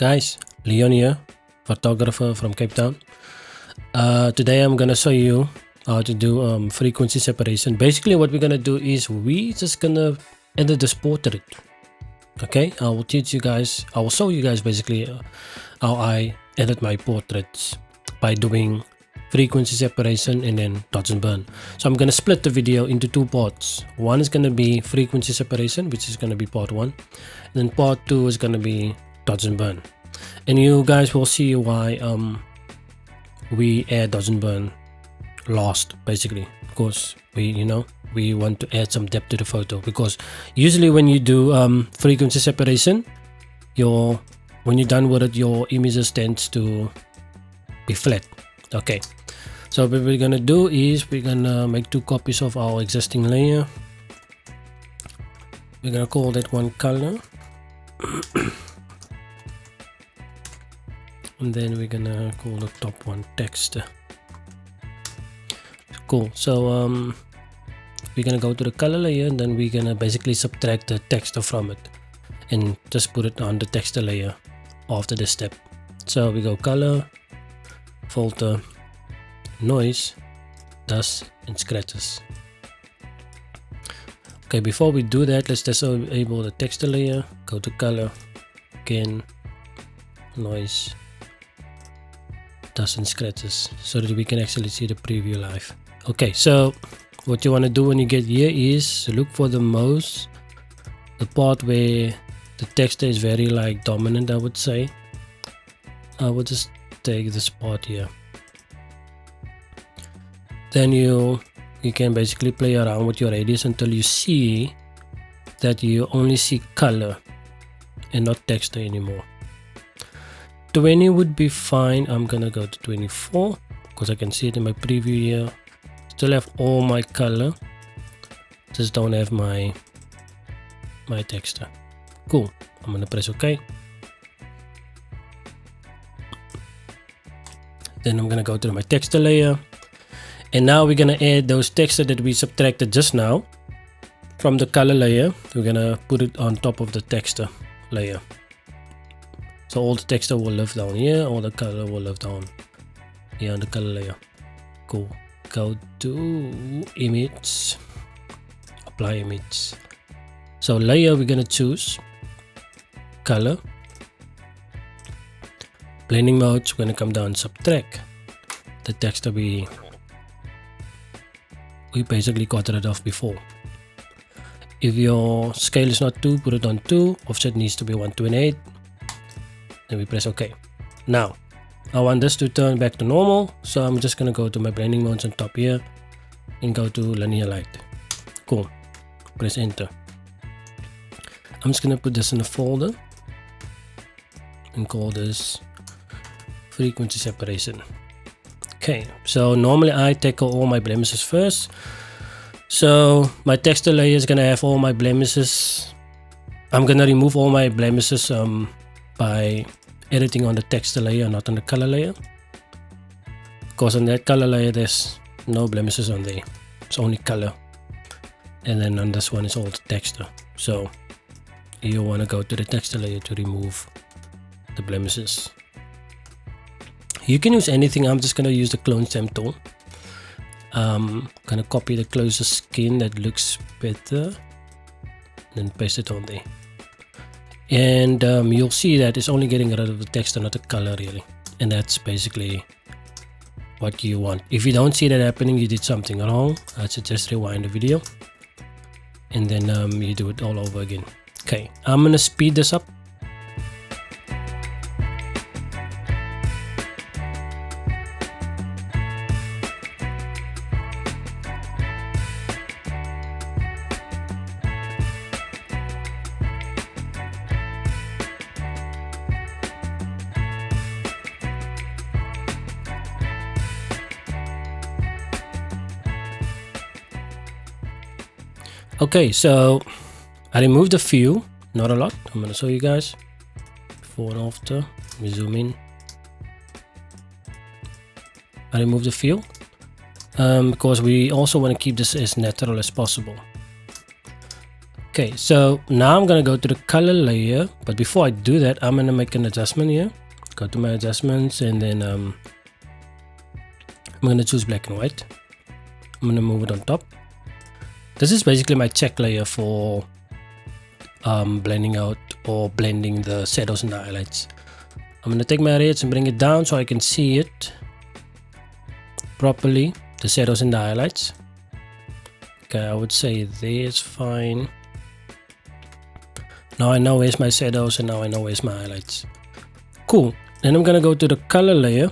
Guys, Leon here, photographer from Cape Town. Today I'm gonna show you how to do frequency separation. Basically what we're gonna do is we just gonna edit this portrait. Okay, I will teach you guys, I will show you guys basically how I edit my portraits by doing frequency separation and then dodge and burn. So I'm gonna split the video into two parts. One is gonna be frequency separation, which is gonna be part 1, and then part 2 is gonna be dodge and burn. And you guys will see why we add dodge and burn last, basically, because we want to add some depth to the photo. Because usually when you do frequency separation, when you're done with it, your images tends to be flat. Okay, so what we're gonna do is we're gonna make 2 copies of our existing layer. We're gonna call that one color. And then we're gonna call the top one text. Cool. So we're gonna go to the color layer, and then we're gonna basically subtract the texture from it and just put it on the texture layer after this step. So we go color, filter, noise, dust and scratches. Okay, before we do that, let's disable the texture layer, go to color, again, noise, dust and scratches, so that we can actually see the preview live. Okay, so what you want to do when you get here is look for the part where the texture is very dominant, I would say. I would just take this part here. Then you can basically play around with your radius until you see that you only see color and not texture anymore. 20 would be fine. I'm gonna go to 24 because I can see it in my preview here. Still have all my color, just don't have my texture. Cool. I'm gonna press OK. Then I'm gonna go to my texture layer, and now we're gonna add those texture that we subtracted just now from the color layer. We're gonna put it on top of the texture layer. So all the texture will live down here, all the color will live down here on the color layer. Cool. Go to image, apply image. So layer, we're gonna choose color. Blending modes, we're gonna come down, subtract the texture we basically got rid of before. If your scale is not 2, put it on 2. Offset needs to be 128. Then we press OK. Now I want this to turn back to normal, so I'm just gonna go to my blending modes on top here and go to linear light. Cool. Press enter. I'm just gonna put this in a folder and call this frequency separation. Okay, so normally I tackle all my blemishes first. So my texture layer is gonna have all my blemishes. I'm gonna remove all my blemishes by editing on the texture layer, not on the color layer, because on that color layer there's no blemishes on there, it's only color, and then on this one is all the texture. So you want to go to the texture layer to remove the blemishes. You can use anything. I'm just going to use the clone stamp tool. I'm going to copy the closest skin that looks better, then paste it on there. And you'll see that it's only getting rid of the texture, not the color really. And that's basically what you want. If you don't see that happening, you did something wrong. I suggest rewind the video and then you do it all over again. Okay, I'm gonna speed this up. Okay, so I removed a few, not a lot. I'm gonna show you guys before and after. Let me zoom in. I removed a few because we also want to keep this as natural as possible. Okay, so now I'm gonna go to the color layer, but before I do that, I'm gonna make an adjustment here. Go to my adjustments, and then I'm gonna choose black and white. I'm gonna move it on top. This is basically my check layer for blending out or blending the shadows and the highlights. I'm gonna take my reds and bring it down so I can see it properly, the shadows and the highlights. Okay, I would say there's fine. Now I know where's my shadows, and now I know where's my highlights. Cool. Then I'm gonna go to the color layer.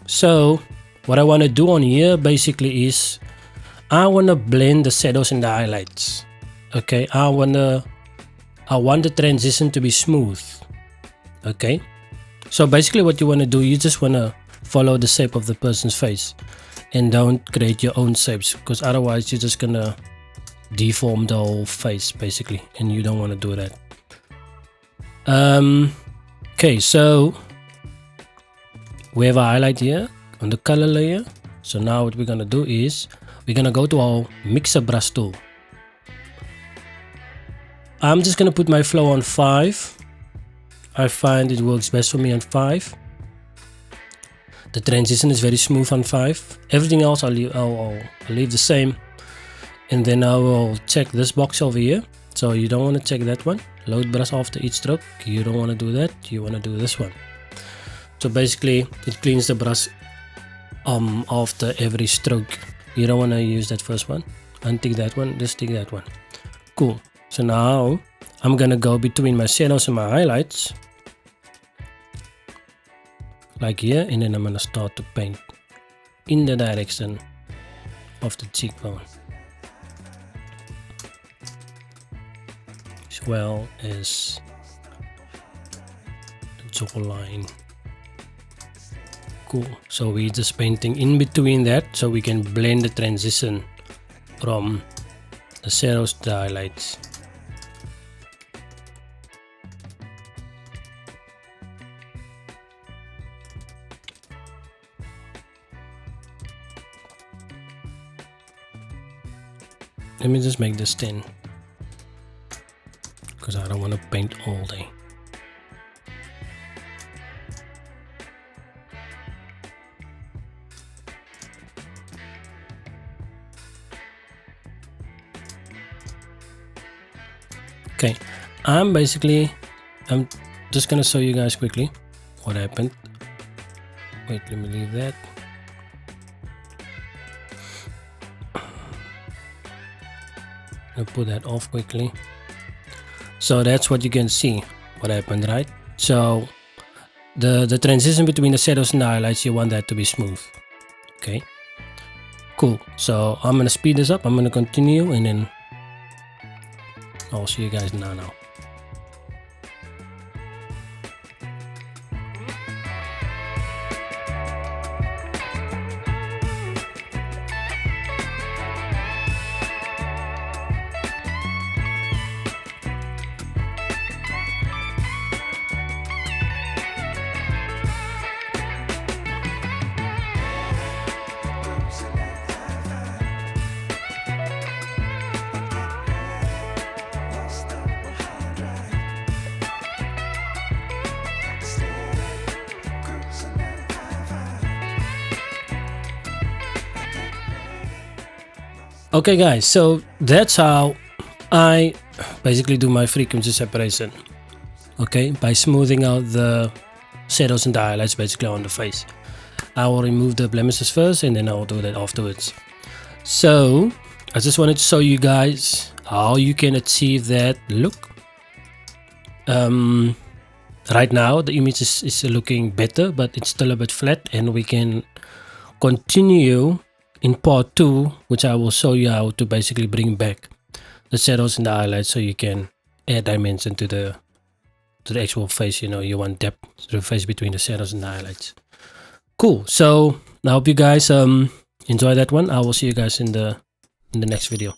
So what I want to do on here basically is I want to blend the shadows and the highlights. Okay, I want the transition to be smooth. Okay, so basically what you want to do, you just want to follow the shape of the person's face and don't create your own shapes, because otherwise you're just gonna deform the whole face basically, and you don't want to do that. Okay, so we have a highlight here on the color layer. So now what we're gonna do is we're gonna go to our mixer brush tool. I'm just gonna put my flow on 5. I find it works best for me on 5. The transition is very smooth on 5. Everything else I'll leave the same, and then I will check this box over here. So you don't want to check that one. Load brush after each stroke. You don't want to do that. You want to do this one. So basically it cleans the brush after every stroke. You don't want to use that first one. Untick that one. Just tick that one. Cool. So now I'm gonna go between my shadows and my highlights, like here, and then I'm gonna start to paint in the direction of the cheekbone, as well as the jawline. Cool. So we're just painting in between that so we can blend the transition from the shadows to the highlights. Let me just make this 10, because I don't want to paint all day. Okay, I'm just gonna show you guys quickly what happened. Wait, let me leave that. I'll put that off quickly. So that's what you can see what happened, right? So the transition between the shadows and the highlights, you want that to be smooth. Okay, cool. So I'm gonna speed this up. I'm gonna continue, and then I'll see you guys now. Okay guys, so that's how I basically do my frequency separation. Okay, by smoothing out the shadows and the highlights basically on the face. I will remove the blemishes first, and then I will do that afterwards. So I just wanted to show you guys how you can achieve that look. Right now the image is looking better, but it's still a bit flat, and we can continue in part 2, which I will show you how to basically bring back the shadows and the highlights, so you can add dimension to the actual face. You know, you want depth to the face between the shadows and the highlights. Cool. So I hope you guys enjoy that one. I will see you guys in the next video.